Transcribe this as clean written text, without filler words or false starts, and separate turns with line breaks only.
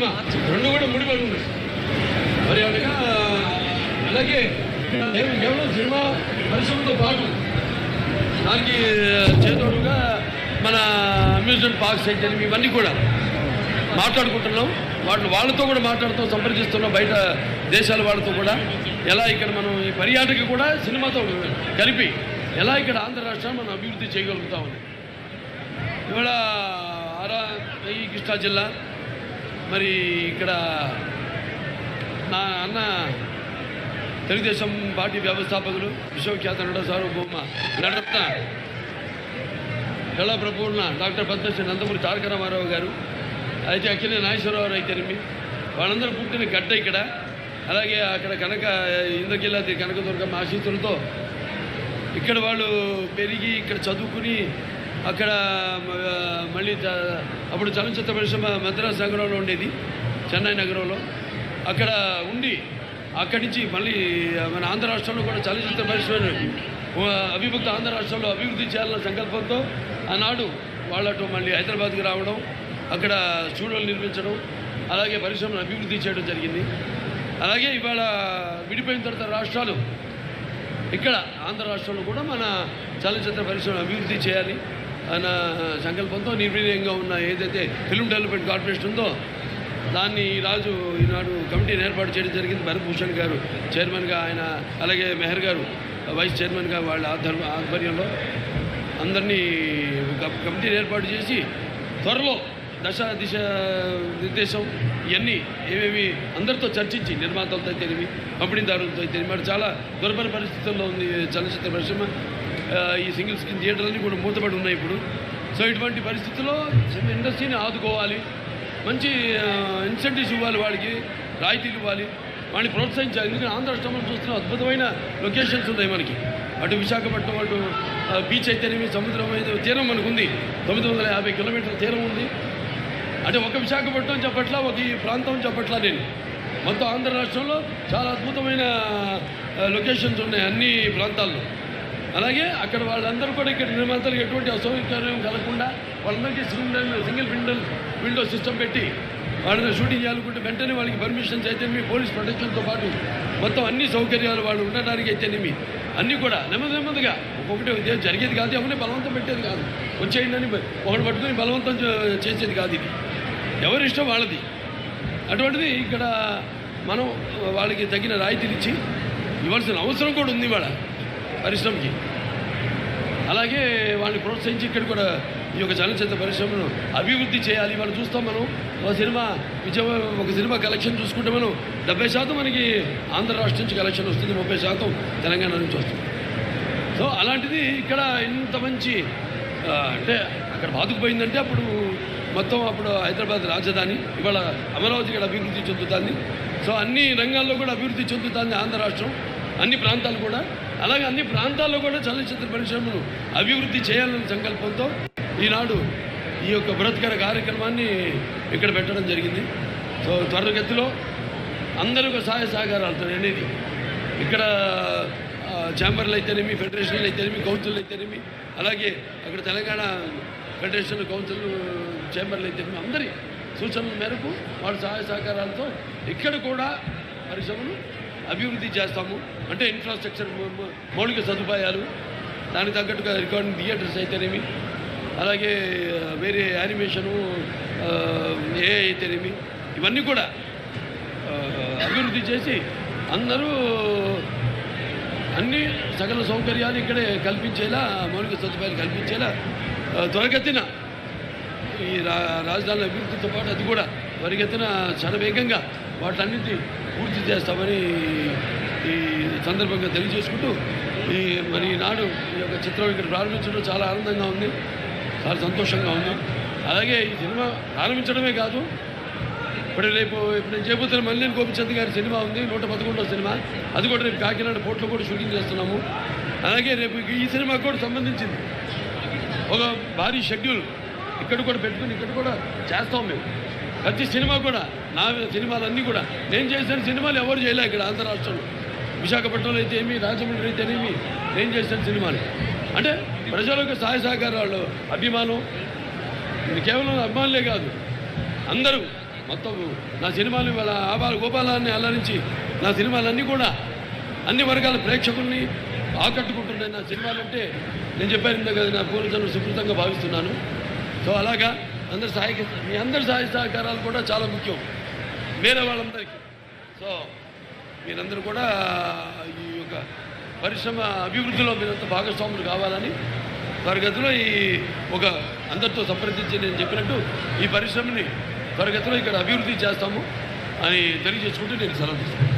రెండు కూడా ముడిపడి ఉన్నాయి. మరి అనగా అలాగే కేవలం సినిమా పరిశ్రమతో పాటు దానికి చేదోడుగా మన అమ్యూజ్మెంట్ పార్క్స్ అయితే ఇవన్నీ కూడా మాట్లాడుకుంటున్నాం. వాళ్ళతో కూడా మాట్లాడుతూ సంప్రదిస్తున్నాం. బయట దేశాల వాళ్ళతో కూడా ఎలా ఇక్కడ మనం ఈ పర్యాటక కూడా సినిమాతో కలిపి ఎలా ఇక్కడ ఆంధ్ర రాష్ట్రాన్ని మనం అభివృద్ధి చేయగలుగుతామని. ఇవాళ ఈ కృష్ణా జిల్లా మరి ఇక్కడ నా అన్న తెలుగుదేశం పార్టీ వ్యవస్థాపకులు విశ్వఖ్యాత నట సార్వభౌమ నటరత్న కళా ప్రపూర్ణ డాక్టర్ పద్మశ్రీ నందమూరి తారక రామారావు గారు, అయితే అక్కినే నాగేశ్వరరావు అయితేనేమి వాళ్ళందరూ పుట్టిన గడ్డ ఇక్కడ. అలాగే అక్కడ ఇంద్రకీలాద్రి కనకదుర్గమ్మ ఆశీస్సులతో ఇక్కడ వాళ్ళు పెరిగి ఇక్కడ చదువుకుని అక్కడ మళ్ళీ అప్పుడు చలనచిత్ర పరిశ్రమ మద్రాసు నగరంలో ఉండేది, చెన్నై నగరంలో. అక్కడ ఉండి అక్కడి నుంచి మళ్ళీ మన ఆంధ్ర రాష్ట్రంలో కూడా చలనచిత్ర పరిశ్రమ అవిభక్త ఆంధ్ర రాష్ట్రంలో అభివృద్ధి చేయాలన్న సంకల్పంతో ఆనాడు వాళ్ళతో మళ్ళీ హైదరాబాద్కి రావడం, అక్కడ స్టూడియోలు నిర్మించడం, అలాగే పరిశ్రమను అభివృద్ధి చేయడం జరిగింది. అలాగే ఇవాళ విడిపోయిన తర్వాత రాష్ట్రాలు ఇక్కడ ఆంధ్ర రాష్ట్రంలో కూడా మన చలనచిత్ర పరిశ్రమను అభివృద్ధి చేయాలి అన్న సంకల్పంతో నిర్వీర్యంగా ఉన్న ఏదైతే ఫిల్మ్ డెవలప్మెంట్ కార్పొరేషన్ ఉందో దాన్ని ఈనాడు కమిటీని ఏర్పాటు చేయడం జరిగింది. భరత్ భూషణ్ గారు చైర్మన్గా, ఆయన అలాగే మెహర్ గారు వైస్ చైర్మన్గా వాళ్ళ ఆధ్వర్యంలో అందరినీ ఒక కమిటీని ఏర్పాటు చేసి త్వరలో దిశ నిర్దేశం ఇవన్నీ ఏమేమి అందరితో చర్చించి నిర్మాతలతో అయితేనేమి పంపిణీదారులతో అయితేనేమి మరి చాలా దుర్భర పరిస్థితుల్లో ఉంది చలనచిత్ర పరిశ్రమ. ఈ సింగిల్ స్క్రీన్ థియేటర్లన్నీ కూడా మూతపడి ఉన్నాయి ఇప్పుడు. సో ఇటువంటి పరిస్థితుల్లో ఇండస్ట్రీని ఆదుకోవాలి, మంచి ఇన్సెంటివ్స్ ఇవ్వాలి, వాళ్ళకి రాయితీలు ఇవ్వాలి, వాడిని ప్రోత్సహించాలి. ఎందుకంటే ఆంధ్ర రాష్ట్రంలో చూస్తున్న అద్భుతమైన లొకేషన్స్ ఉన్నాయి మనకి. అటు విశాఖపట్నం, అటు బీచ్ అయితేనేమి, సముద్రం తీరం మనకు ఉంది, 950 కిలోమీటర్ల తీరం ఉంది. అంటే ఒక విశాఖపట్నం చెప్పట్లా, ఒక ఈ ప్రాంతం చెప్పట్లా నేను, మొత్తం ఆంధ్ర రాష్ట్రంలో చాలా అద్భుతమైన లొకేషన్స్ ఉన్నాయి అన్ని ప్రాంతాల్లో. అలాగే అక్కడ వాళ్ళందరూ కూడా ఇక్కడ నిర్మాతలకు ఎటువంటి అసౌకర్యం కలగకుండా వాళ్ళందరికీ సింగిల్ విండో సిస్టమ్ పెట్టి వాళ్ళని షూటింగ్ చేయాలనుకుంటే వెంటనే వాళ్ళకి పర్మిషన్స్ అయితేనేమి, పోలీస్ ప్రొటెక్షన్తో పాటు మొత్తం అన్ని సౌకర్యాలు వాళ్ళు ఉండడానికి అయితేనేమి అన్నీ కూడా నెమ్మదిగా ఒక్కొక్కటి జరిగేది కాదు, ఎవరిని బలవంతం పెట్టేది కాదు, వచ్చేయండి ఒకటి పట్టుకుని బలవంతం చేసేది కాదు. ఇది ఎవరి ఇష్టం వాళ్ళది. అటువంటిది ఇక్కడ మనం వాళ్ళకి తగిన రాయితీలు ఇచ్చి ఇవ్వాల్సిన అవసరం కూడా ఉంది వాళ్ళ పరిశ్రమకి. అలాగే వాళ్ళని ప్రోత్సహించి ఇక్కడ కూడా ఈ యొక్క చలనచిత్ర పరిశ్రమను అభివృద్ధి చేయాలి. వాళ్ళు చూస్తాం, మనం ఒక సినిమా కలెక్షన్ చూసుకుంటే మనం 70% మనకి ఆంధ్ర రాష్ట్రం నుంచి కలెక్షన్ వస్తుంది, 30% తెలంగాణ నుంచి వస్తుంది. సో అలాంటిది ఇక్కడ ఇంత మంచి అంటే అక్కడ బాదుకుపోయిందంటే అప్పుడు హైదరాబాద్ రాజధాని, ఇవాళ అమరావతి ఇక్కడ అభివృద్ధి చెందుతుంది. సో అన్ని రంగాల్లో కూడా అభివృద్ధి చెందుతుంది ఆంధ్ర రాష్ట్రం, అన్ని ప్రాంతాలు కూడా. అలాగే అన్ని ప్రాంతాల్లో కూడా చలనచిత్ర పరిశ్రమను అభివృద్ధి చేయాలనే సంకల్పంతో ఈనాడు ఈ యొక్క బృహత్కర కార్యక్రమాన్ని ఇక్కడ పెట్టడం జరిగింది. సో త్వరగతిలో అందరూ సహాయ సహకారాలతో అనేది ఇక్కడ ఛాంబర్లు అయితేనేమి, ఫెడరేషన్లు అయితేనేమి, కౌన్సిల్ అయితేనేమి, అలాగే అక్కడ తెలంగాణ ఫెడరేషన్, కౌన్సిల్, ఛాంబర్లు అయితేనేమి అందరి సూచనల మేరకు వాళ్ళ సహాయ సహకారాలతో ఇక్కడ కూడా పరిశ్రమను అభివృద్ధి చేస్తాము. అంటే ఇన్ఫ్రాస్ట్రక్చర్, మౌలిక సదుపాయాలు, దానికి తగ్గట్టుగా రికార్డింగ్ థియేటర్స్ అయితేనేమి, అలాగే వేరే యానిమేషను, ఏ అయితేనేమి ఇవన్నీ కూడా అభివృద్ధి చేసి అందరూ అన్ని సకల సౌకర్యాలు ఇక్కడే కల్పించేలా, మౌలిక సదుపాయాలు కల్పించేలా త్వరగతిన ఈ రాజధాని అభివృద్ధితో పాటు అది కూడా త్వరగతిన శరవేగంగా వాటన్నింటి పూర్తి చేస్తామని ఈ సందర్భంగా తెలియజేసుకుంటూ మరి నాడు ఈ యొక్క చిత్రం ఇక్కడ ప్రారంభించడం చాలా ఆనందంగా ఉంది, చాలా సంతోషంగా ఉంది. అలాగే ఈ సినిమా ప్రారంభించడమే కాదు, ఇప్పుడు నేను చేయబోతున్న మల్లేని గోపిచంద్ గారి సినిమా ఉంది, 111వ సినిమా, అది కూడా రేపు కాకినాడ పోర్ట్లో కూడా షూటింగ్ చేస్తున్నాము. అలాగే రేపు ఈ సినిమాకు కూడా సంబంధించింది ఒక భారీ షెడ్యూల్ ఇక్కడ కూడా పెట్టుకుని ఇక్కడ కూడా చేస్తాం మేము. ప్రతి సినిమా కూడా నా సినిమాలన్నీ కూడా నేను చేసిన సినిమాలు ఎవరు చేయలే ఇక్కడ ఆంధ్ర రాష్ట్రంలో. విశాఖపట్నంలో అయితే ఏమి, రాజమండ్రి అయితేనేమి నేను చేసిన సినిమాలు అంటే ప్రజలకు సహాయ సహకారాలు, అభిమానం, ఇది కేవలం అభిమానులే కాదు, అందరూ మొత్తం నా సినిమాలు వాళ్ళ ఆబాల గోపాలాన్ని అల్లరించి నా సినిమాలన్నీ కూడా అన్ని వర్గాల ప్రేక్షకుల్ని ఆకట్టుకుంటున్నాయి. నా సినిమాలంటే నేను చెప్పాను కదా, నా పూర్వజన్మ సుకృతంగా భావిస్తున్నాను. సో అలాగా మీ అందరి సహాయ సహకారాలు కూడా చాలా ముఖ్యం వేరే వాళ్ళందరికీ. సో మీరందరూ కూడా ఈ యొక్క పరిశ్రమ అభివృద్ధిలో మీరంతా భాగస్వాములు కావాలని త్వరగతిలో అందరితో సంప్రదించి నేను చెప్పినట్టు ఈ పరిశ్రమని త్వరగతిలో ఇక్కడ అభివృద్ధి చేస్తాము అని తెలియజేసుకుంటూ నేను సెలవు తీసుకుంటాను.